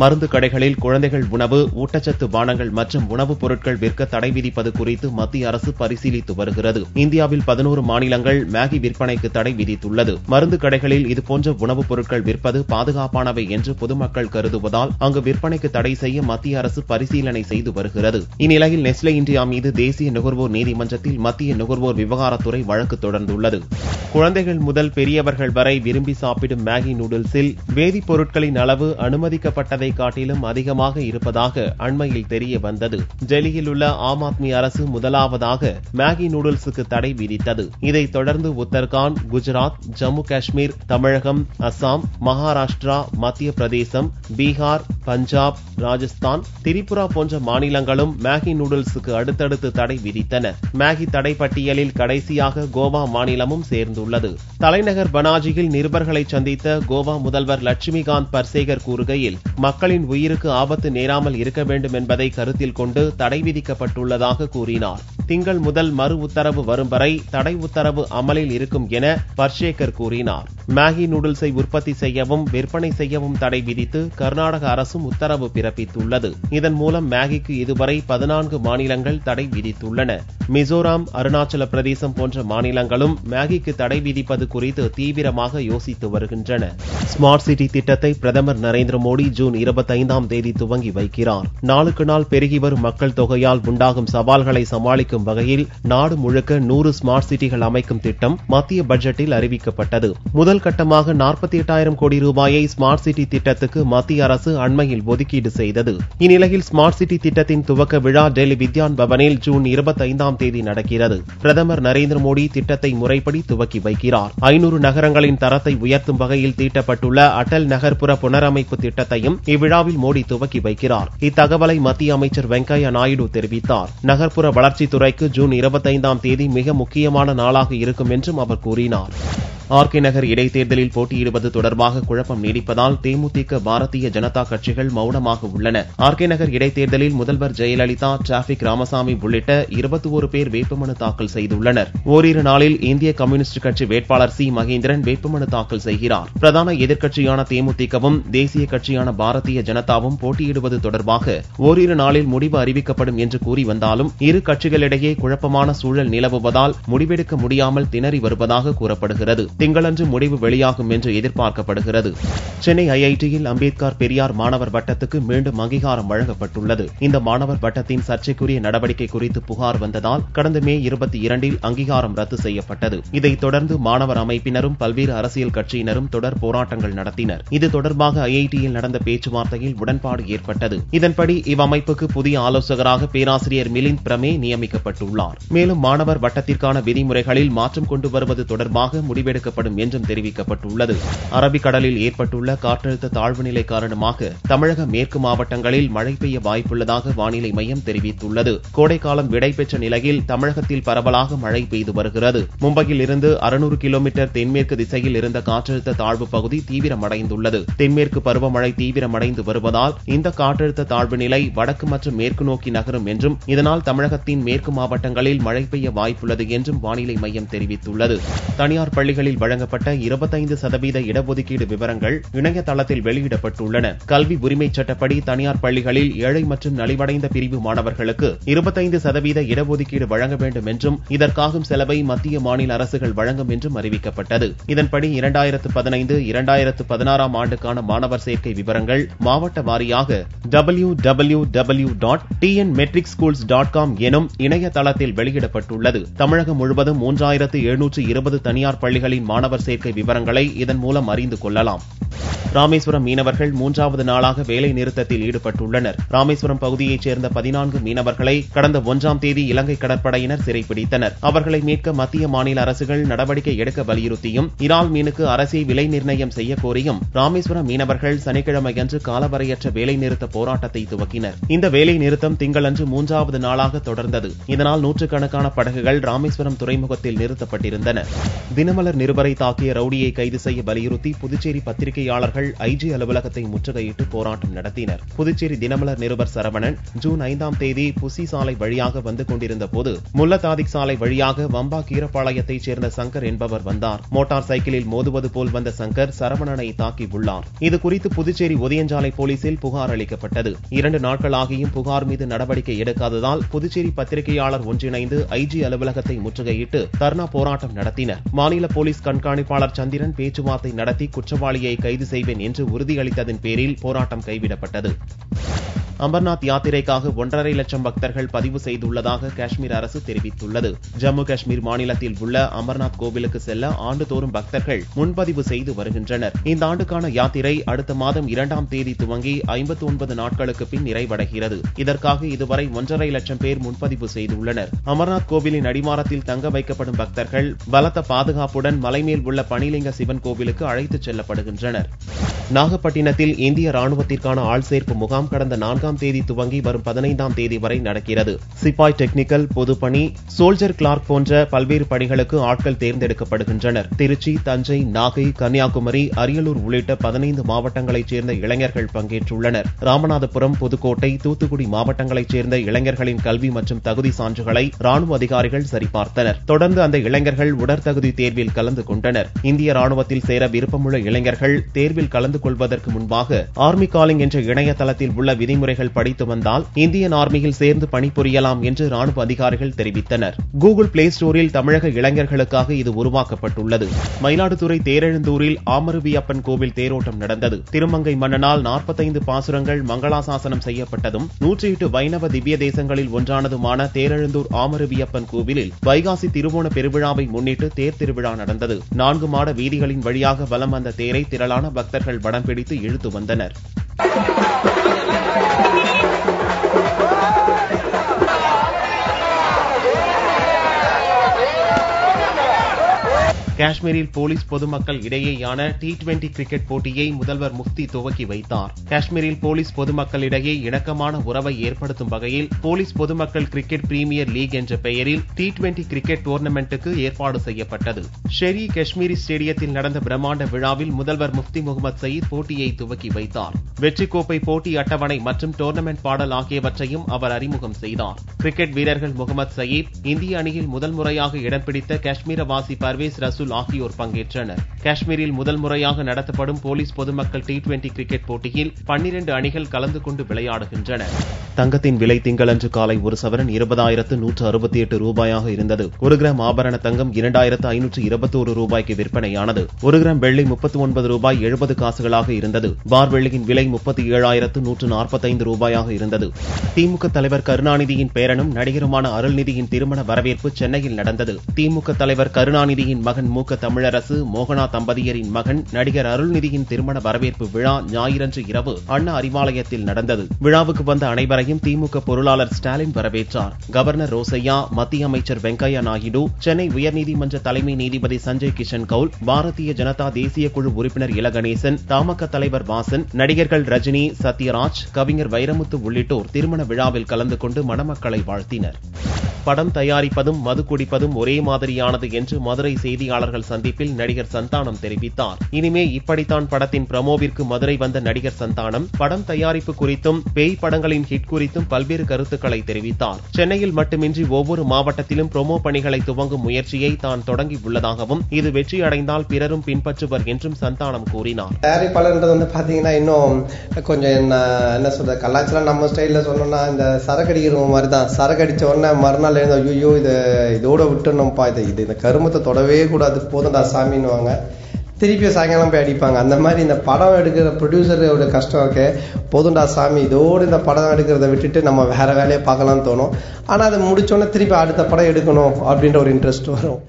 மருந்து கடைகளில் குழந்தைகள் உணவு, ஊட்டச்சத்து பானங்கள் மற்றும் உணவுப் பொருட்கள் விற்க தடை விதிப்பது குறித்து மத்திய அரசு பரிசீலித்து வருகிறது. இந்தியாவில் 11 மாநிலங்கள் மேகி விற்பனைக்கு தடை விதித்துள்ளது. மருந்து கடைகளில் இதுபோன்ற உணவுப் பொருட்கள் விற்பது பாதுகாப்பானவை என்று பொதுமக்கள் கருதுவதால் அங்கு விற்பனைக்கு தடை செய்ய மத்திய அரசு பரிசீலனை செய்து வருகிறது. இந்நிலையில் நெஸ்லே இந்தியா மீது தேசிய நுகர்வோர் நீதிமன்றத்தில் மத்திய நுகர்வோர் விவகாரத்துறை வழக்கு தொடர்ந்துள்ளது. குழந்தைகள் முதல் பெரியவர்கள் வரை விரும்பி சாப்பிடும் மேகி நூடுல்ஸில் வேதிப்பொருட்களின் அளவு அனுமதிக்கப்பட்டதை காட்டிலும் அதிகமாக இருப்பதாக அண்மையில் தெரிய வந்தது. டெல்லியில் உள்ள ஆம் ஆத்மி அரசு முதலாவதாக மேகி நூடுல்ஸுக்கு தடை விதித்தது. இதைத் தொடர்ந்து உத்தரகாண்ட், குஜராத், ஜம்மு காஷ்மீர், தமிழகம், அசாம், மகாராஷ்டிரா, மத்திய பிரதேசம், பீகார், பஞ்சாப், ராஜஸ்தான், திரிபுரா போன்ற மாநிலங்களும் மேகி நூடுல்ஸுக்கு அடுத்தடுத்து தடை விதித்தன. மேகி தடை பட்டியலில் கடைசியாக கோவா மாநிலமும் சேர்ந்துள்ளது. தலைநகர் பனாஜியில் நிருபர்களை சந்தித்த கோவா முதல்வர் லட்சுமிகாந்த் பர்சேகர் கூறுகையில், மக்களின் உயிருக்கு ஆபத்து நேராமல் இருக்க வேண்டும் என்பதை கருத்தில் கொண்டு தடை விதிக்கப்பட்டுள்ளதாக கூறினார். திங்கள் முதல் மறு உத்தரவு வரும் வரை தடை உத்தரவு அமலில் இருக்கும் என பர்சேகர் கூறினார். மேகி நூடுல்ஸை உற்பத்தி செய்யவும் விற்பனை செய்யவும் தடை விதித்து கர்நாடக அரசும் உத்தரவு பிறப்பித்துள்ளது. இதன் மூலம் மேகிக்கு இதுவரை 14 மாநிலங்கள் தடை விதித்துள்ளன. மிசோராம், அருணாச்சல பிரதேசம் போன்ற மாநிலங்களும் மேகிக்கு தடை விதிப்பது குறித்து தீவிரமாக யோசித்து வருகின்றன. ஸ்மார்ட் சிட்டி திட்டத்தை பிரதமர் நரேந்திர மோடி ஜூன் 25ஆம் தேதி துவங்கி வைக்கிறார். நாளுக்கு நாள் பெருகி வரும் மக்கள் தொகையால் உண்டாகும் சவால்களை சமாளிக்கும் வகையில் நாடு முழுக்க 100 ஸ்மார்ட் சிட்டிகள் அமைக்கும் திட்டம் மத்திய பட்ஜெட்டில் அறிவிக்கப்பட்டது. முதல் கட்டமாக 48,000 கோடி ரூபாயை ஸ்மார்ட் சிட்டி திட்டத்துக்கு மத்திய அரசு அண்மையில் ஒதுக்கீடு செய்தது. இந்நிலையில் ஸ்மார்ட் சிட்டி திட்டத்தின் துவக்க விழா டெல்லி வித்யான் பவனில் ஜூன் 25ஆம் தேதி நடக்கிறது. பிரதமர் நரேந்திர மோடி திட்டத்தை முறைப்படி துவக்கி வைக்கிறார். 500 நகரங்களின் தரத்தை உயர்த்தும் வகையில் தீட்டப்பட்டுள்ள அடல் நகர்ப்புற புனரமைப்பு திட்டத்தையும் இவ்விழாவில் மோடி துவக்கி வைக்கிறார். இத்தகவலை மத்திய அமைச்சர் வெங்கையா நாயுடு தெரிவித்தார். நகர்ப்புற வளர்ச்சித்துறைக்கு ஜூன் 25ஆம் தேதி மிக முக்கியமான நாளாக இருக்கும் என்றும் அவர் கூறினார். ஆர்கே நகர் இடைத்தேர்தலில் போட்டியிடுவது தொடர்பாக குழப்பம் நீடிப்பதால் தேமுதிக, பாரதிய ஜனதா கட்சிகள் மௌனமாக உள்ளன. ஆர்கே நகர் இடைத்தேர்தலில் முதல்வர் ஜெயலலிதா, டிராபிக் ராமசாமி உள்ளிட்ட 21 பேர் வேட்புமனு தாக்கல் செய்துள்ளனர். ஓரிரு நாளில் இந்திய கம்யூனிஸ்ட் கட்சி வேட்பாளர் சி. மகேந்திரன் வேட்புமனு தாக்கல் செய்கிறார். பிரதான எதிர்க்கட்சியான தேமுதிகவும் தேசிய கட்சியான பாரதிய ஜனதாவும் போட்டியிடுவது தொடர்பாக ஓரிரு நாளில் முடிவு அறிவிக்கப்படும் என்று கூறி வந்தாலும் இரு கட்சிகளிடையே குழப்பமான சூழல் நிலவுவதால் முடிவெடுக்க முடியாமல் திணறி வருவதாக கூறப்படுகிறது. திங்களன்று முடிவு வெளியாகும் என்று எதிர்பார்க்கப்படுகிறது. சென்னை ஐஐடியில் அம்பேத்கர் பெரியார் மாணவர் வட்டத்துக்கு மீண்டும் அங்கீகாரம் வழங்கப்பட்டுள்ளது. இந்த மாணவர் வட்டத்தின் சர்ச்சைக்குரிய நடவடிக்கை குறித்து புகார் வந்ததால் கடந்த மே 22இல் அங்கீகாரம் ரத்து செய்யப்பட்டது. இதைத் தொடர்ந்து மாணவர் அமைப்பினரும் பல்வேறு அரசியல் கட்சியினரும் தொடர் போராட்டங்கள் நடத்தினர். இது தொடர்பாக ஐஐடியில் நடந்த பேச்சுவார்த்தையில் உடன்பாடு ஏற்பட்டது. இதன்படி இவ்வமைப்புக்கு புதிய ஆலோசகராக பேராசிரியர் மிலிந்த் பிரமே நியமிக்கப்பட்டுள்ளார். மேலும் மாணவர் வட்டத்திற்கான விதிமுறைகளில் மாற்றம் கொண்டு வருவது தொடர்பாக முடிவெடுக்கப்படும் என்றும் தெரிவிக்கப்பட்டுள்ளது. அரபிக்கடலில் ஏற்பட்டுள்ள காற்றழுத்த தாழ்வு நிலை காரணமாக தமிழக மேற்கு மாவட்டங்களில் மழை பெய்ய வாய்ப்புள்ளதாக வானிலை மையம் தெரிவித்துள்ளது. கோடைக்காலம் விடைபெற்ற நிலையில் தமிழகத்தில் பரவலாக மழை பெய்து வருகிறது. மும்பையில் இருந்து 600 கிலோமீட்டர் தென்மேற்கு திசையில் இருந்த காற்றழுத்த தாழ்வு பகுதி தீவிரமடைந்துள்ளது. தென்மேற்கு பருவமழை தீவிரமடைந்து வருவதால் இந்த காற்றழுத்த தாழ்வு நிலை வடக்கு மற்றும் மேற்கு நோக்கி நகரும் என்றும் இதனால் தமிழகத்தின் மேற்கு மாவட்டங்களில் மழை பெய்ய வாய்ப்புள்ளது என்றும் வானிலை மையம் தெரிவித்துள்ளது. தனியார் பள்ளிகளில் வழங்கப்பட்ட 25% இடஒதுக்கீடு விவரங்கள் இணையதளத்தில் வெளியிடப்பட்டுள்ளன. கல்வி உரிமைச் சட்டப்படி தனியார் பள்ளிகளில் ஏழை மற்றும் நலிவடைந்த பிரிவு மாணவர்களுக்கு 25% இடஒதுக்கீடு வழங்க வேண்டும் என்றும் இதற்காகும் செலவை மத்திய மாநில அரசுகள் வழங்கும் என்றும் அறிவிக்கப்பட்டது. இதன்படி 2015, 2016 ஆண்டுக்கான மாணவர் சேர்க்கை விவரங்கள் மாவட்ட வாரியாக www.tnmetricschools.com எனும் இணையதளத்தில் வெளியிடப்பட்டுள்ளது. தமிழகம் முழுவதும் 3720 தனியார் பள்ளிகளின் மாணவர் சேர்க்கை விவரங்களை இதன் மூலம் அறிந்து கொள்ளலாம். ராமேஸ்வரம் மீனவர்கள் 3வது நாளாக வேலை நிறுத்தத்தில் ஈடுபட்டுள்ளனர். ராமேஸ்வரம் பகுதியைச் சேர்ந்த 14 மீனவர்களை கடந்த 1ஆம் தேதி இலங்கை கடற்படையினர் சிறைப்பிடித்தனர். அவர்களை மீட்க மத்திய மாநில அரசுகள் நடவடிக்கை எடுக்க வலியுறுத்தியும் இறால் மீனுக்கு அரசே விலை நிர்ணயம் செய்ய கோரியும் ராமேஸ்வரம் மீனவர்கள் சனிக்கிழமையன்று காலவரையற்ற வேலை நிறுத்த போராட்டத்தை துவக்கினர். இந்த வேலை நிறுத்தம் திங்களன்று 3வது நாளாக தொடர்ந்தது. இதனால் நூற்றுக்கணக்கான படகுகள் ராமேஸ்வரம் துறைமுகத்தில் நிறுத்தப்பட்டிருந்தன. தினமலர் நிருபரை தாக்கிய ரவுடியை கைது செய்ய வலியுறுத்தி புதுச்சேரி பத்திரிகையாளர்கள் ஐஜி அலுவலகத்தை முற்றுகையிட்டு போராட்டம் நடத்தினர். புதுச்சேரி தினமலர் நிருபர் சரவணன் ஜூன் 5ஆம் தேதி புசி சாலை வழியாக வந்து கொண்டிருந்த போது முல்லத்தாதிக் சாலை வழியாக வம்பா கீரப்பாளையத்தைச் சேர்ந்த சங்கர் என்பவர் வந்தார். மோட்டார் சைக்கிளில் மோதுவது போல் வந்த சங்கர் சரவணனை தாக்கியுள்ளார். இதுகுறித்து புதுச்சேரி ஒதியஞ்சாலை போலீசில் புகார் அளிக்கப்பட்டது. 2 நாட்களாகியும் புகார் மீது நடவடிக்கை எடுக்காததால் புதுச்சேரி பத்திரிகையாளர் ஒன்றிணைந்து ஐஜி அலுவலகத்தை முற்றுகையிட்டு தர்ணா போராட்டம் நடத்தினர். மாநில போலீஸ் கண்காணிப்பாளர் சந்திரன் பேச்சுவார்த்தை நடத்தி குற்றவாளியை கைது செய்வேன் என்று உறுதியளித்ததன் பேரில் போராட்டம் கைவிடப்பட்டது. அமர்நாத் யாத்திரைக்காக 1.5 லட்சம் பக்தர்கள் பதிவு செய்துள்ளதாக காஷ்மீர் அரசு தெரிவித்துள்ளது. ஜம்மு காஷ்மீர் மாநிலத்தில் உள்ள அமர்நாத் கோவிலுக்கு செல்ல ஆண்டுதோறும் பக்தர்கள் முன்பதிவு செய்து வருகின்றனர். இந்த ஆண்டுக்கான யாத்திரை அடுத்த மாதம் 2ஆம் தேதி துவங்கி 59 நாட்களுக்கு பின் நிறைவடைகிறது. இதற்காக இதுவரை 1.5 லட்சம் பேர் முன்பதிவு செய்துள்ளனர். அமர்நாத் கோவிலின் அடிவாரத்தில் தங்க வைக்கப்படும் பக்தர்கள் பலத்த பாதுகாப்புடன் மலைமேல் உள்ள பனிலிங்க சிவன் கோவிலுக்கு அழைத்துச் செல்லப்படுகின்றனர். நாகப்பட்டினத்தில் இந்திய ராணுவத்திற்கான ஆள் சேர்ப்பு முகாம் கடந்த 4ஆம் தேதி துவங்கி வரும் 15ஆம் தேதி வரை நடக்கிறது. சிப்பாய் டெக்னிக்கல், பொதுப்பணி, சோல்ஜர் கிளார்க் போன்ற பல்வேறு பணிகளுக்கு ஆட்கள் தேர்ந்தெடுக்கப்படுகின்றனர். திருச்சி, தஞ்சை, நாகை, கன்னியாகுமரி, அரியலூர் உள்ளிட்ட 15 மாவட்டங்களைச் சேர்ந்த இளைஞர்கள் பங்கேற்றுள்ளனர். ராமநாதபுரம், புதுக்கோட்டை, தூத்துக்குடி மாவட்டங்களைச் சேர்ந்த இளைஞர்களின் கல்வி மற்றும் தகுதி சான்றுகளை ராணுவ அதிகாரிகள் சரிபார்த்தனர். தொடர்ந்து அந்த இளைஞர்கள் உடற்தகுதி தேர்வில் கலந்து கொண்டனர். இந்திய ராணுவத்தில் சேர விருப்பமுள்ள இளைஞர்கள் தேர்வில் கலந்து கொள்வதற்கு முன்பாக ஆர்மி காலிங் என்ற இணையதளத்தில் உள்ள விதிமுறைகள் படித்து வந்தால் இந்தியன் ஆர்மியில் சேர்ந்து பணிபுரியலாம் என்று ராணுவ அதிகாரிகள் தெரிவித்தனர். கூகுள் பிளே ஸ்டோரில் தமிழக இளைஞர்களுக்காக இது உருவாக்கப்பட்டுள்ளது. மயிலாடுதுறை தேரெழுந்தூரில் ஆமருவியப்பன் கோவில் தேரோட்டம் நடந்தது. திருமங்கை மன்னனால் 45 பாசுரங்கள் மங்களாசாசனம் செய்யப்பட்டதும் 108 வைணவ திவ்ய தேசங்களில் ஒன்றானதுமான தேரெழுந்தூர் ஆமருவியப்பன் கோவிலில் வைகாசி திருவோண பெருவிழாவை முன்னிட்டு தேர் திருவிழா நடந்தது. 4 மாட வீதிகளின் வழியாக வலம் வந்த தேரை திரளான பக்தர்கள் வடம் பிடித்து இழுத்து வந்தனர். காஷ்மீரில் போலீஸ் பொதுமக்கள் இடையேயான T20 கிரிக்கெட் போட்டியை முதல்வர் முஃப்தி துவக்கி வைத்தார். காஷ்மீரில் போலீஸ் பொதுமக்களிடையே இணக்கமான உறவை ஏற்படுத்தும் வகையில் போலீஸ் பொதுமக்கள் கிரிக்கெட் பிரீமியர் லீக் என்ற பெயரில் T20 கிரிக்கெட் டோர்னமெண்ட்டுக்கு ஏற்பாடு செய்யப்பட்டது. ஷெரி காஷ்மீரி ஸ்டேடியத்தில் நடந்த பிரம்மாண்ட விழாவில் முதல்வர் முஃப்தி முகமது சயீத் போட்டியை துவக்கி வைத்தார். வெற்றி கோப்பை, போட்டி அட்டவணை மற்றும் டோர்னமெண்ட் பாடல் ஆகியவற்றையும் அவர் அறிமுகம் செய்தார். கிரிக்கெட் வீரர்கள் முகமது சயீத், இந்திய அணியில் முதல் முறையாக இடம் பிடித்த காஷ்மீரவாசி பர்வேஸ் ரசூல் ஆகியோர் பங்கேற்றனர். காஷ்மீரில் முதல் முறையாக நடத்தப்படும் போலீஸ் பொதுமக்கள் T20 கிரிக்கெட் போட்டியில் 12 அணிகள் கலந்து கொண்டு விளையாடுகின்றன. தங்கத்தின் விலை திங்களன்று காலை ஒரு சவரன் 20,168 ரூபாயாக இருந்தது. 1 கிராம் ஆபரண தங்கம் 2,521 ரூபாய்க்கு விற்பனையானது. 1 கிராம் வெள்ளி 39 ரூபாய் 70 காசுகளாக இருந்தது. பார் வெள்ளியின் விலை 37,145 ரூபாயாக இருந்தது. திமுக தலைவர் கருணாநிதியின் பேரனும் நடிகருமான அருள்நிதியின் திருமண வரவேற்பு சென்னையில் நடந்தது. திமுக தலைவர் கருணாநிதியின் மகன் மு.க. தமிழரசு, மோகனா தம்பதியரின் மகன் நடிகர் அருள்நிதியின் திருமண வரவேற்பு விழா ஞாயிறன்று இரவு அண்ணா அறிவாலயத்தில் நடந்தது. விழாவுக்கு வந்த அனைவரையும் திமுக பொருளாளர் ஸ்டாலின் வரவேற்றார். கவர்னர் ரோசையா, மத்திய அமைச்சர் வெங்கையா நாயுடு, சென்னை உயர்நீதிமன்ற தலைமை நீதிபதி சஞ்சய் கிஷன் கவுல், பாரதிய ஜனதா தேசிய குழு உறுப்பினர் இலகணேசன், தமாக தலைவர் வாசன், நடிகர்கள் ரஜினி, சத்யராஜ், கவிஞர் வைரமுத்து உள்ளிட்டோர் திருமண விழாவில் கலந்து கொண்டு மணமக்களை வாழ்த்தினர். படம் தயாரிப்பதும் மது குடிப்பதும் ஒரே மாதிரியானது என்று மதுரை செய்தியாளர்கள் சந்திப்பில் நடிகர் சந்தானம் தெரிவித்தார். இனிமே இப்படித்தான் படத்தின் ப்ரமோவிற்கு மதுரை வந்த நடிகர் சந்தானம் படம் தயாரிப்பு குறித்தும் பேய் படங்களின் ஹிட் குறித்தும் பல்வேறு கருத்துக்களை தெரிவித்தார். சென்னையில் மட்டுமின்றி ஒவ்வொரு மாவட்டத்திலும் ப்ரமோ பணிகளை துவங்கும் முயற்சியை தான் தொடங்கி உள்ளதாகவும் இது வெற்றி அடைந்தால் பிறரும் பின்பற்றுவர் என்றும் சந்தானம் கூறினார். தயாரிப்பாளர்ன்றது வந்து பாத்தீங்கன்னா இன்னும் கொஞ்சம் என்ன சொல்ற கலாச்சாரம் நம்ம ஸ்டைல்ல சொல்லணும்னா இந்த சரக்கடிக்கிற மாதிரி தான். சரக்கடிச்ச உடனே மறுநாள் ஐயோ இதோட விட்டுணும்ப்பா, இந்த கருமத்தை தொடவே கூடாது, போதும்டா சாமின்னுவாங்க. திருப்பி சாயங்காலம் போய் அடிப்பாங்க. அந்த மாதிரி இந்த படம் எடுக்கிற ப்ரொடியூசரோட கஷ்டம் இருக்கு. போதும்டா சாமி, இதோடு இந்த படம் எடுக்கிறத விட்டுட்டு நம்ம வேற வேலையை பார்க்கலாம்னு தோணும். ஆனால் அதை முடிச்சோன்னே திருப்பி அடுத்த படம் எடுக்கணும் அப்படின்ற ஒரு இன்ட்ரெஸ்ட் வரும்.